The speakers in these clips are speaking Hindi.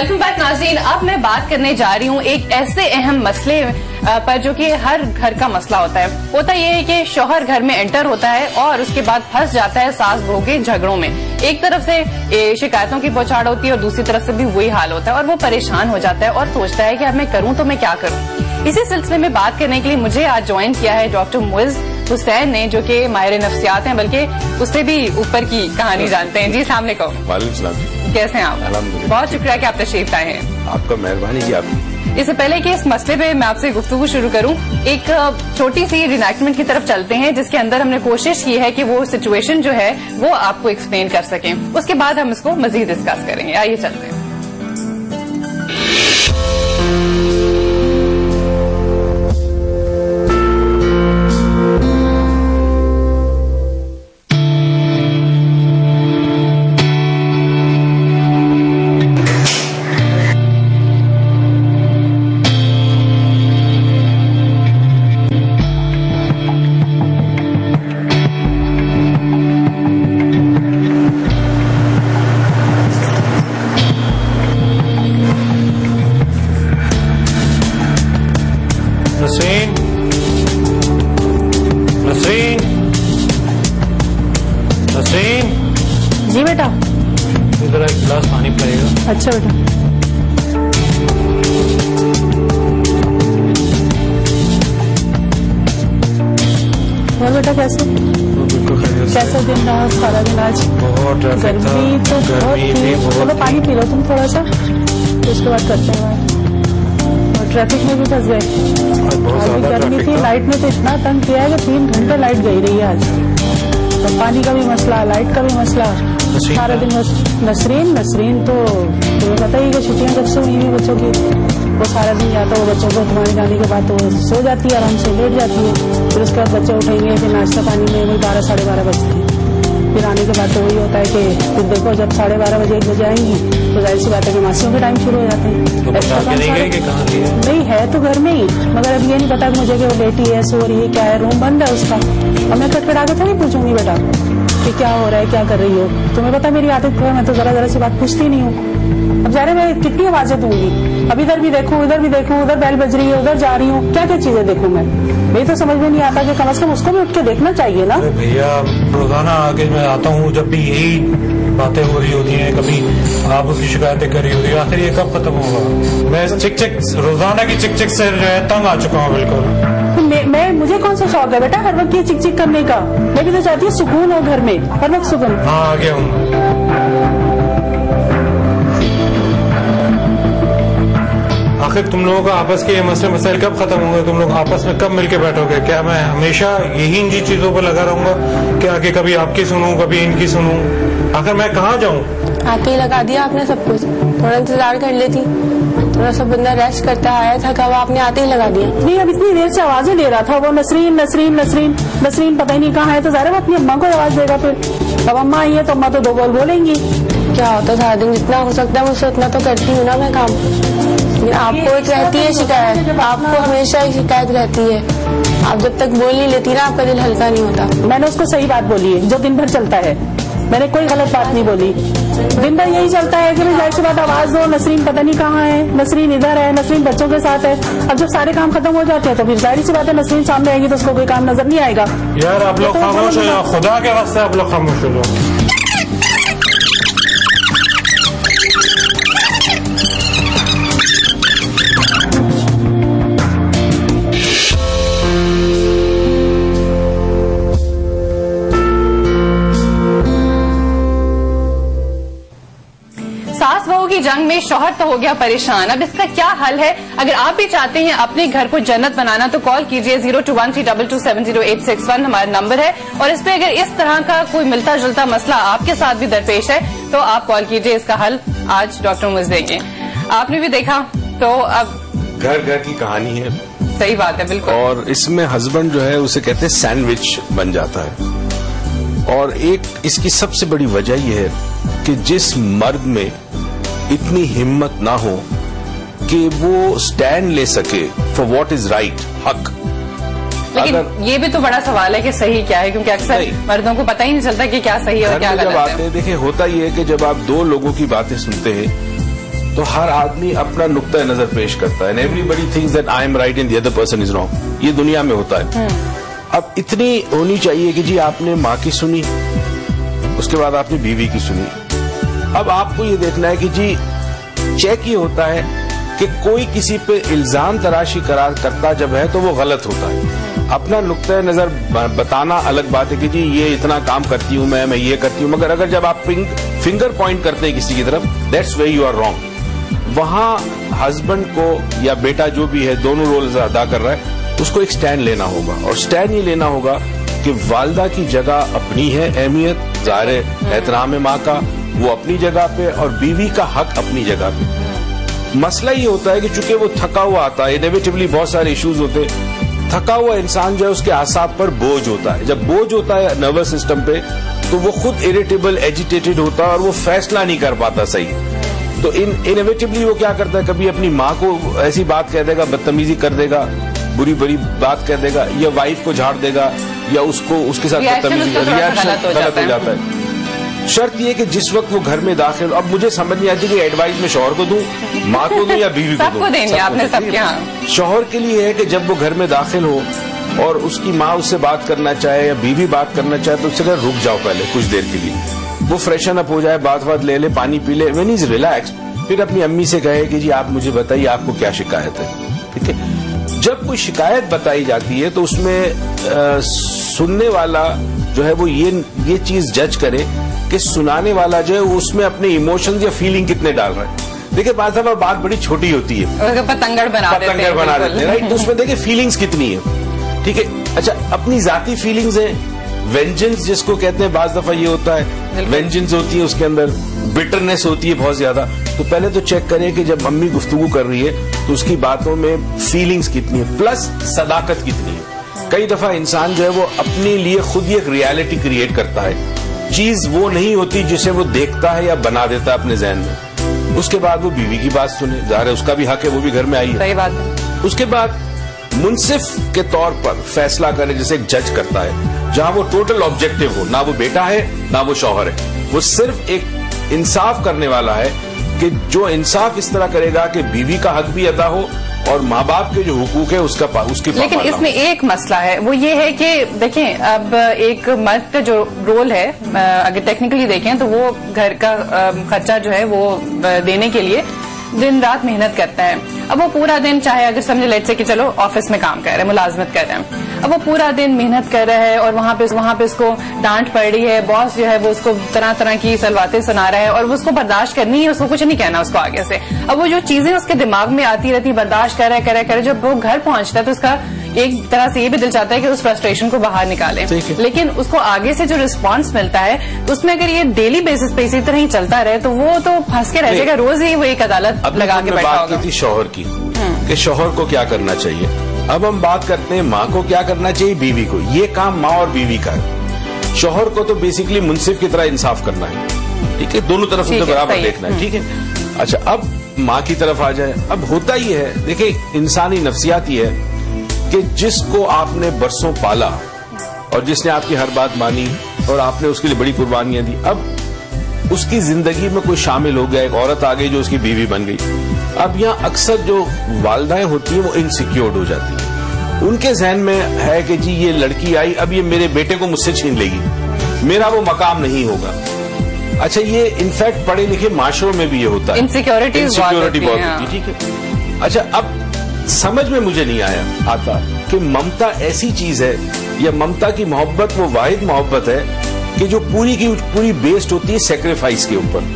वेलकम बैक नाज़रीन। अब मैं बात करने जा रही हूँ एक ऐसे अहम मसले पर जो कि हर घर का मसला होता है। होता यह है कि शौहर घर में एंटर होता है और उसके बाद फंस जाता है सास बहू के झगड़ों में। एक तरफ से शिकायतों की बौछार होती है और दूसरी तरफ से भी वही हाल होता है और वो परेशान हो जाता है और सोचता है कि अब मैं करूँ तो मैं क्या करूँ। इसी सिलसिले में बात करने के लिए मुझे आज ज्वाइन किया है डॉक्टर मुइज़ हुसैन ने, जो कि माहिर नफ्सियात हैं, बल्कि उससे भी ऊपर की कहानी जानते हैं। जी अस्सलाम वालेकुम। कैसे हैं आप? बहुत शुक्रिया कि आप तशरीफ लाए हैं। आपका मेहरबानी की आपकी। इससे पहले कि इस मसले पे मैं आपसे गुफ्तगू शुरू करूं, एक छोटी सी रिनैक्टमेंट की तरफ चलते हैं जिसके अंदर हमने कोशिश की है कि वो सिचुएशन जो है वो आपको एक्सप्लेन कर सकें। उसके बाद हम इसको मजीद डिस्कस करेंगे। आइए चलते हैं। जी बेटा, इधर एक गिलास पानी पिलाइएगा। अच्छा बेटा। और बेटा कैसे? बिल्कुल खैरियत। कैसा दिन रहा सारा दिन आज? बहुत ट्रैफिक था, गर्मी तो गर्मी थी बहुत। चलो पानी पी लो तुम थोड़ा सा, तो उसके बाद करते हैं बात। और ट्रैफिक में भी फंस गए। बहुत आज भी ज्यादा गर्मी थी, लाइट में तो इतना तंग किया है कि 3 घंटे लाइट गई रही है आज। तो पानी का भी मसला, लाइट का भी मसला, सारा दिन बस। नसरीन तो तुम्हें पता ही कि छुट्टियां जब से हुई हैं बच्चों की, वो सारा दिन या तो वो बच्चों को घुमाने जाने के बाद तो सो जाती है, आराम से लेट जाती है। फिर उसके बाद बच्चे उठेंगे, फिर नाश्ता पानी में वही 12 साढ़े 12 बजते हैं। फिर आने के बाद तो वही होता है कि फिर देखो जब 12:30 बजे 1 बजे आएंगी तो जाहिर सी बात है कि मासियों के टाइम शुरू हो जाते हैं। नहीं है तो घर में ही, मगर अब ये नहीं पता मुझे कि वो बेटी है, सो रही है, क्या है, रूम बंद है उसका। अब मैं खटखटा के थोड़ी पूछूंगी बेटा कि क्या हो रहा है, क्या कर रही हो। तुम्हें पता मेरी आदत है, मैं तो जरा सी बात पूछती नहीं हूँ। अब जा रहे मैं कितनी आवाजें दूंगी, अब इधर भी देखूं, उधर भी देखूं, उधर बेल बज रही है, उधर जा रही हूँ, क्या क्या चीजें देखूं मैं। मेरी तो समझ में नहीं आता कि कम से कम उसको भी उठ के देखना चाहिए ना। भैया रोजाना आके मैं आता हूँ, जब भी यही बातें हो रही होती हैं, कभी आप उसकी शिकायतें कर रही होती है, आखिर ये कब खत्म होगा। मैं चिक रोजाना की चिक से तंग आ चुका हूँ बिल्कुल। मुझे कौन सा शौक है बेटा हर वक्त ये चिक करने का? मैं भी तो चाहती हूँ सुकून हो घर में, हर वक्त सुकून। हाँ आ गया हूँ। आखिर तुम लोगों का आपस के मसले मसाइल कब खत्म होंगे? तुम लोग आपस में कब मिलके बैठोगे? क्या मैं हमेशा यही इन चीजों पर लगा रहूंगा कि आगे कभी आपकी सुनूं, कभी इनकी सुनूं? आखिर मैं कहाँ जाऊँ? आके ही लगा दिया आपने सब कुछ, थोड़ा इंतजार कर लेती। थोड़ा सा बंदा रेस्ट करता आया था, कब आपने आते ही लगा दिया। नहीं, अब इतनी देर से आवाजें दे रहा था वो, नसरीन नसरीन नसरीन नसरीन, पता ही नहीं कहाँ है। तो ज़ाहिर है वो अपनी अम्मा को आवाज देगा। फिर अब अम्मा आई है तो अम्मा तो 2 बोल बोलेंगी। क्या होता सारा दिन, जितना हो सकता है मुझसे उतना तो करती हूँ ना मैं काम। आपको एक रहती है शिकायत, आपको हमेशा ही शिकायत रहती है। आप जब तक बोल नहीं लेती ना, आपका दिल हल्का नहीं होता। मैंने उसको सही बात बोली है जो दिन भर चलता है, मैंने कोई गलत बात नहीं बोली। दिन भर यही चलता है कि जाहिर सी बात आवाज दो, नसरीन पता नहीं कहाँ है, नसरीन इधर है, नसरीन बच्चों के साथ है। अब जब सारे काम खत्म हो जाते हैं तो फिर जाहिर सी बात है नसरीन सामने आएगी तो उसको कोई काम नजर नहीं आएगा। यार आप लोग खामोश हो जाओ, खुदा के वास्ते आप लोग खामोश हो जाओ। सास बहू की जंग में शौहर तो हो गया परेशान। अब इसका क्या हल है? अगर आप भी चाहते हैं अपने घर को जन्नत बनाना तो कॉल कीजिए 021322708661 हमारा नंबर है। और इस पे अगर इस तरह का कोई मिलता जुलता मसला आपके साथ भी दरपेश है तो आप कॉल कीजिए, इसका हल आज डॉक्टर मुइज़ देंगे। आपने भी देखा तो अब घर घर की कहानी है। सही बात है, बिल्कुल। और इसमें हस्बैंड जो है उसे कहते हैं सैंडविच बन जाता है। और एक इसकी सबसे बड़ी वजह यह है कि जिस मर्द में इतनी हिम्मत ना हो कि वो स्टैंड ले सके फॉर व्हाट इज राइट, हक। लेकिन ये भी तो बड़ा सवाल है कि सही क्या है, क्योंकि अक्सर मर्दों को पता ही नहीं चलता कि क्या सही है और क्या गलत है। देखिए होता ही है कि जब आप 2 लोगों की बातें सुनते हैं तो हर आदमी अपना नुक्ता नजर पेश करता है, and everybody thinks that I am right and the other person is wrong. ये दुनिया में होता है। अब इतनी होनी चाहिए कि जी आपने माँ की सुनी, उसके बाद आपने बीवी की सुनी। अब आपको ये देखना है कि जी चेक ये होता है कि कोई किसी पे इल्जाम तराशी करार करता जब है तो वो गलत होता है। अपना नुक्ता नजर बताना अलग बात है कि जी ये इतना काम करती हूं मैं ये करती हूं, मगर अगर जब आप फिंगर पॉइंट करते हैं किसी की तरफ, that's where you are wrong. वहां हस्बैंड को या बेटा जो भी है, दोनों रोल अदा कर रहा है, उसको एक स्टैंड लेना होगा। और स्टैंड ये लेना होगा कि वालदा की जगह अपनी है, अहमियत ज़ाहिर है, एहतराम है माँ का, वो अपनी जगह पे, और बीवी का हक अपनी जगह पे। मसला ये होता है कि चूंकि वो थका हुआ आता है, इनेविटेबली बहुत सारे इश्यूज होते हैं, थका हुआ इंसान जो है उसके आसाब पर बोझ होता है। जब बोझ होता है नर्वस सिस्टम पे, तो वो खुद इरिटेबल, एजिटेटेड होता है और वो फैसला नहीं कर पाता सही। तो इनेविटेबली वो क्या करता है, कभी अपनी माँ को ऐसी बात कह देगा, बदतमीजी कर देगा, बुरी बुरी बात कह देगा, या वाइफ को झाड़ देगा, या उसको उसके साथ बदतमीजी, रिएक्शन गलत हो जाता है। शर्त ये कि जिस वक्त वो घर में दाखिल, अब मुझे समझ नहीं आती कि एडवाइस में शौहर को दूं, माँ को दूं या बीवी को दूं। सबको देंगे आपने, सबके यहाँ। शौहर के लिए है कि जब वो घर में दाखिल हो और उसकी माँ उससे बात करना चाहे या बीवी बात करना चाहे, तो उससे रुक जाओ पहले कुछ देर के लिए, वो फ्रेशन अप हो जाए, बात ले ले, पानी पी ले, व्हेन इज रिलैक्स, फिर अपनी अम्मी से कहे कि जी आप मुझे बताइए आपको क्या शिकायत है। ठीक है, जब कोई शिकायत बताई जाती है तो उसमें सुनने वाला जो है वो ये चीज जज करे कि सुनाने वाला जो है उसमें अपने इमोशंस या फीलिंग कितने डाल रहा है। देखिए बात बड़ी छोटी होती है, पतंगड़ बना देते हैं, राइट। तो उसमें देखिए फीलिंग्स कितनी है। ठीक है, अच्छा अपनी जाती फीलिंग्स है, वेंजेंस जिसको कहते हैं, बाज दफा ये होता है वेंजेंस होती है, उसके अंदर बिटरनेस होती है बहुत ज्यादा। तो पहले तो चेक करें कि जब अम्मी गुफ्तगू कर रही है तो उसकी बातों में फीलिंग्स कितनी है, प्लस सदाकत कितनी है। कई दफा इंसान जो है वो अपने लिए खुद ही एक रियलिटी क्रिएट करता है, चीज वो नहीं होती जिसे वो देखता है या बना देता है अपने जहन में। उसके बाद वो बीवी की बात सुने, ज़ाहिर है उसका भी हक है, वो भी घर में आई है, सही बात है। उसके बाद मुंसिफ के तौर पर फैसला करे, जैसे एक जज करता है, जहां वो टोटल ऑब्जेक्टिव हो, ना वो बेटा है ना वो शौहर है, वो सिर्फ एक इंसाफ करने वाला है कि जो इंसाफ इस तरह करेगा कि बीवी का हक भी अदा हो और माँ बाप के जो हुकूक है उसकी। लेकिन इसमें एक मसला है, वो ये है कि देखें अब एक मर्द का जो रोल है, अगर टेक्निकली देखें तो वो घर का खर्चा जो है वो देने के लिए दिन रात मेहनत करता है। अब वो पूरा दिन, चाहे अगर समझे लेट से कि चलो ऑफिस में काम कर रहे हैं, मुलाजमत कर रहे हैं, अब वो पूरा दिन मेहनत कर रहा है और वहां पे उसको डांट पड़ रही है, बॉस जो है वो उसको तरह तरह की सलवातें सुना रहा है और वो उसको बर्दाश्त करनी है, उसको कुछ नहीं कहना उसको आगे से। अब वो जो चीजें उसके दिमाग में आती रहती, बर्दाश्त कर रहा है, जब वो घर पहुंचता है तो उसका एक तरह से ये भी दिल चाहता है कि उस फ्रस्ट्रेशन को बाहर निकाले, लेकिन उसको आगे से जो रिस्पांस मिलता है तो उसमें अगर ये डेली बेसिस पे इसी तरह ही चलता रहे तो वो तो फंस के रह जाएगा, रोज ही वो एक अदालत लगा के बैठा होगा। बात की थी शौहर की कि शौहर को क्या करना चाहिए, अब हम बात करते हैं माँ को क्या करना चाहिए, बीवी को। ये काम माँ और बीवी का है। शौहर को तो बेसिकली मुंसिफ की तरह इंसाफ करना है, ठीक है, दोनों तरफ से बराबर देखना है, ठीक है। अच्छा अब माँ की तरफ आ जाए, अब होता ही है, देखिए इंसानी नफ्सियात ही है कि जिसको आपने बरसों पाला और जिसने आपकी हर बात मानी और आपने उसके लिए बड़ी कुर्बानियां दी, अब उसकी जिंदगी में कोई शामिल हो गया, एक औरत आ गई जो उसकी बीवी बन गई। अब यहाँ अक्सर जो वालिदाएं होती हैं वो इनसिक्योर्ड हो जाती हैं, उनके जहन में है कि जी ये लड़की आई, अब ये मेरे बेटे को मुझसे छीन लेगी, मेरा वो मकाम नहीं होगा। अच्छा ये इनफैक्ट पढ़े लिखे माशरों में भी ये होता है, इनसिक्योरिटी बहुत होती है, ठीक है। अच्छा अब समझ में मुझे नहीं आता कि ममता ऐसी चीज है या ममता की मोहब्बत वो वाहिद मोहब्बत है कि जो पूरी की पूरी बेस्ड होती है सेक्रीफाइस के ऊपर,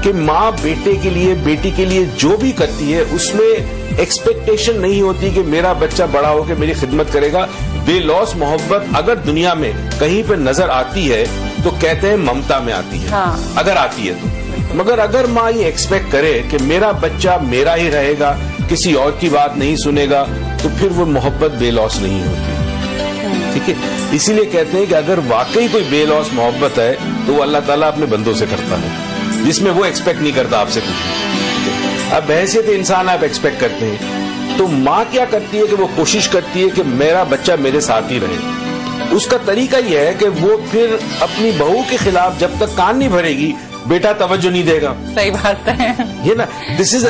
कि माँ बेटे के लिए, बेटी के लिए जो भी करती है उसमें एक्सपेक्टेशन नहीं होती कि मेरा बच्चा बड़ा होकर मेरी खिदमत करेगा। बेलौस मोहब्बत अगर दुनिया में कहीं पे नजर आती है तो कहते हैं ममता में आती है, हाँ। अगर आती है तो, मगर अगर माँ ये एक्सपेक्ट करे कि मेरा बच्चा मेरा ही रहेगा, किसी और की बात नहीं सुनेगा, तो फिर वो मोहब्बत बेलौस नहीं होती, ठीक है। इसीलिए कहते हैं कि अगर वाकई कोई बेलौस मोहब्बत है तो वो अल्लाह ताला अपने बंदों से करता है, जिसमें वो एक्सपेक्ट नहीं करता आपसे कुछ। अब हैसियत इंसान आप एक्सपेक्ट करते हैं, तो माँ क्या करती है कि वो कोशिश करती है कि मेरा बच्चा मेरे साथ ही रहे। उसका तरीका यह है कि वो फिर अपनी बहू के खिलाफ जब तक कान नहीं भरेगी बेटा तवज्जो नहीं देगा। सही बात है ये ना, this is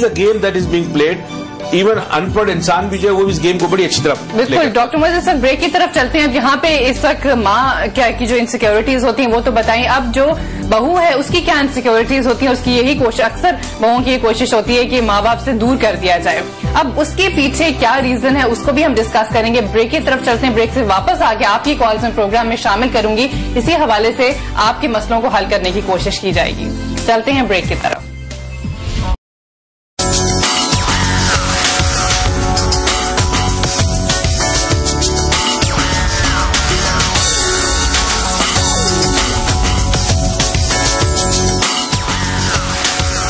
a game that is being played. Even अनपढ़ इंसान भी जो है वो इस गेम को बड़ी अच्छी तरह बिल्कुल। डॉक्टर मोइज, सर ब्रेक की तरफ चलते हैं। यहाँ पे इस वक्त माँ क्या की जो इनसिक्योरिटीज होती हैं वो तो बताइए, अब जो बहू है उसकी क्या इनसिक्योरिटीज होती हैं? उसकी यही कोशिश, अक्सर बहुओं की ये कोशिश होती है कि माँ बाप से दूर कर दिया जाए। अब उसके पीछे क्या रीजन है उसको भी हम डिस्कस करेंगे। ब्रेक की तरफ चलते हैं। ब्रेक से वापस आके आपकी कॉल्स में प्रोग्राम में शामिल करूंगी। इसी हवाले से आपके मसलों को हल करने की कोशिश की जाएगी। चलते हैं ब्रेक की तरफ।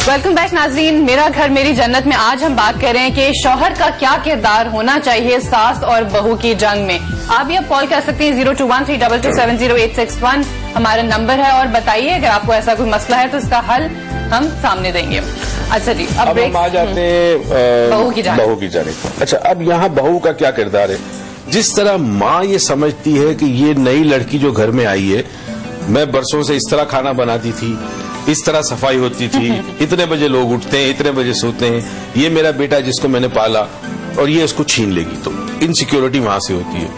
वेलकम बैक नाजरीन, मेरा घर मेरी जन्नत में आज हम बात कर रहे हैं कि शौहर का क्या किरदार होना चाहिए सास और बहू की जंग में। आप भी अब कॉल कर सकते हैं 021322708661 हमारा नंबर है, और बताइए अगर आपको ऐसा कोई मसला है तो इसका हल हम सामने देंगे। अच्छा जी, अब हम आ जाते हैं बहू की जानिब। अच्छा, अब यहाँ बहू का क्या किरदार है? जिस तरह माँ ये समझती है कि ये नई लड़की जो घर में आई है, मैं बरसों से इस तरह खाना बनाती थी, इस तरह सफाई होती थी, इतने बजे लोग उठते हैं, इतने बजे सोते हैं, ये मेरा बेटा जिसको मैंने पाला और ये इसको छीन लेगी, तो इनसिक्योरिटी वहां से होती है।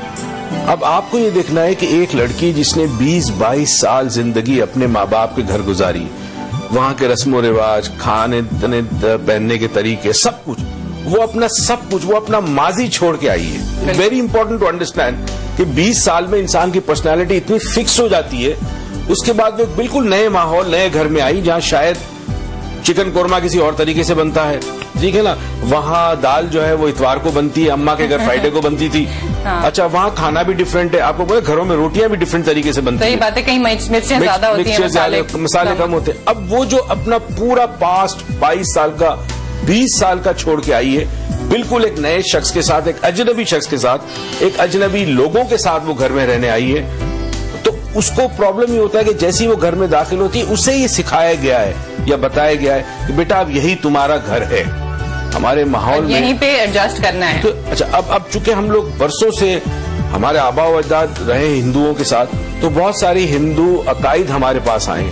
अब आपको ये देखना है कि एक लड़की जिसने 20-22 साल जिंदगी अपने माँ बाप के घर गुजारी, वहां के रस्मों रिवाज, खाने पहनने के तरीके, सब कुछ, वो अपना माजी छोड़ के आई है। वेरी इंपॉर्टेंट टू अंडरस्टैंड कि 20 साल में इंसान की पर्सनैलिटी इतनी फिक्स हो जाती है, उसके बाद वो बिल्कुल नए माहौल, नए घर में आई जहां शायद चिकन कोरमा किसी और तरीके से बनता है, ठीक है ना, वहां दाल जो है वो इतवार को बनती है, अम्मा के घर फ्राइडे को बनती थी। हाँ। अच्छा, वहां खाना भी डिफरेंट है, आपको पता है घरों में रोटियां भी डिफरेंट तरीके से बनती है। सही बात है, कहीं मिर्चें ज्यादा होती हैं, मसाले कम होते हैं। अब वो जो अपना पूरा पास्ट 22 साल का 20 साल का छोड़ के आई है, बिल्कुल एक नए शख्स के साथ, एक अजनबी शख्स के साथ, एक अजनबी लोगों के साथ वो घर में रहने आई है, तो उसको प्रॉब्लम ये होता है कि जैसे ही वो घर में दाखिल होती है उसे ये सिखाया गया है या बताया गया है कि बेटा अब यही तुम्हारा घर है, हमारे माहौल में यहीं पे एडजस्ट करना है। तो अच्छा, अब चूंकि हम लोग बरसों से हमारे आबा व अजदाद रहे हिंदुओं के साथ, तो बहुत सारी हिंदू अकायद हमारे पास आए।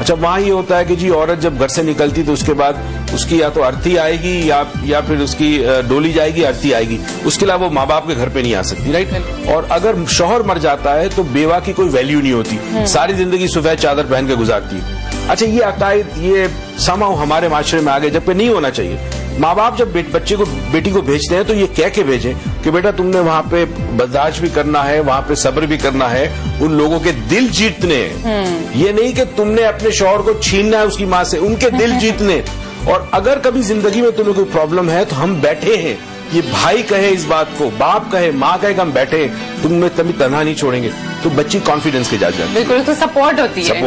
अच्छा, वहां ये होता है कि जी औरत जब घर से निकलती तो उसके बाद उसकी या तो अर्थी आएगी या फिर उसकी डोली जाएगी, अर्थी आएगी, उसके अलावा वो माँ बाप के घर पे नहीं आ सकती, राइट। और अगर शौहर मर जाता है तो बेवा की कोई वैल्यू नहीं होती, सारी जिंदगी सफेद चादर पहन के गुजारती है। अच्छा, ये अकायद ये समाओ हमारे माशरे में आ गए, जबकि नहीं होना चाहिए। माँ बाप जब बेटी को भेजते हैं तो ये कह के भेजें कि बेटा तुमने वहां पे बर्दाश्त भी करना है, वहां पे सब्र भी करना है, उन लोगों के दिल जीतने हैं। ये नहीं कि तुमने अपने शौहर को छीनना है उसकी माँ से, उनके दिल जीतने। और अगर कभी जिंदगी में तुम्हें कोई प्रॉब्लम है तो हम बैठे हैं, ये भाई कहे इस बात को, बाप कहे, माँ कहे कि हम बैठे हैं, तुम्हें कभी तन्हा नहीं छोड़ेंगे, तो बच्ची कॉन्फिडेंस के जा जाती है, बिल्कुल तो सपोर्ट होती है।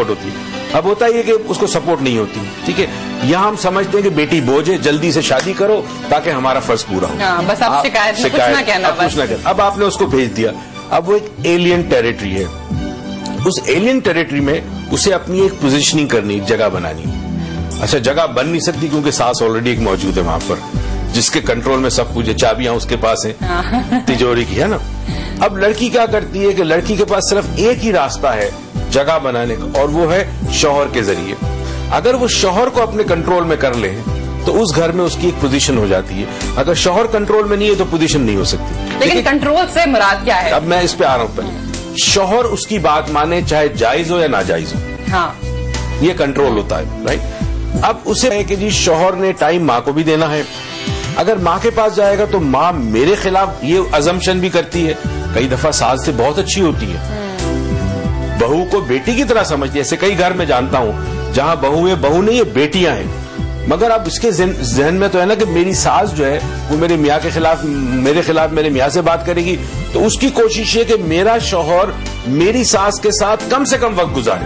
अब होता है कि उसको सपोर्ट नहीं होती, ठीक है। यहाँ हम समझते हैं कि बेटी बोझ है, जल्दी से शादी करो ताकि हमारा फर्ज पूरा हो। बस आप शिकायत कुछ ना कहना। अब आपने उसको भेज दिया, अब वो एक एलियन टेरिटरी है, उस एलियन टेरिटरी में उसे अपनी एक पोजीशनिंग करनी, जगह बनानी। अच्छा, जगह बन नहीं सकती क्योंकि सास ऑलरेडी एक मौजूद है वहां पर, जिसके कंट्रोल में सब कुछ है, चाबियां उसके पास है तिजोरी की, है ना। अब लड़की क्या करती है कि लड़की के पास सिर्फ एक ही रास्ता है जगह बनाने का, और वो है शौहर के जरिए। अगर वो शौहर को अपने कंट्रोल में कर ले तो उस घर में उसकी एक पोजीशन हो जाती है। अगर शौहर कंट्रोल में नहीं है तो पोजीशन नहीं हो सकती। लेकिन कंट्रोल से मुराद क्या है? अब मैं इस पे आ रहा हूं। पहले शौहर उसकी बात माने, चाहे जायज हो या नाजायज हो, हाँ, ये कंट्रोल होता है, राइट। अब उसे है कि जी शौहर ने टाइम माँ को भी देना है। अगर माँ के पास जाएगा तो माँ मेरे खिलाफ, ये अजम्पशन भी करती है, कई दफा सास से बहुत अच्छी होती है, बहू को बेटी की तरह समझती है। ऐसे कई घर में जानता हूं जहां बहू नहीं है, बेटियां हैं, मगर अब इसके जहन में तो है ना कि मेरी सास जो है वो मेरे मियाँ के खिलाफ, मेरे मियाँ से बात करेगी, तो उसकी कोशिश है कि मेरा शौहर मेरी सास के साथ कम से कम वक्त गुजारे।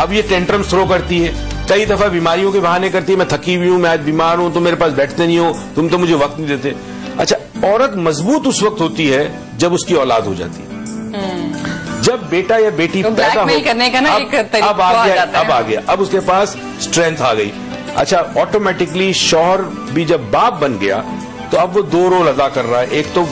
अब ये टेंट्रम्स थ्रो करती है, कई दफा बीमारियों के बहाने करती है, मैं थकी हुई हूं, मैं आज बीमार हूं, तुम मेरे पास बैठते नहीं हो, तुम तो मुझे वक्त नहीं देते। अच्छा, औरत मजबूत उस वक्त होती है जब उसकी औलाद हो जाती है, जब बेटा या बेटी तो पैदा हो, करने का ना एक तरीका अब आ गया, अब उसके पास स्ट्रेंथ आ गई। अच्छा, ऑटोमेटिकली शौहर भी जब बाप बन गया तो अब वो दो रोल अदा कर रहा है। एक तो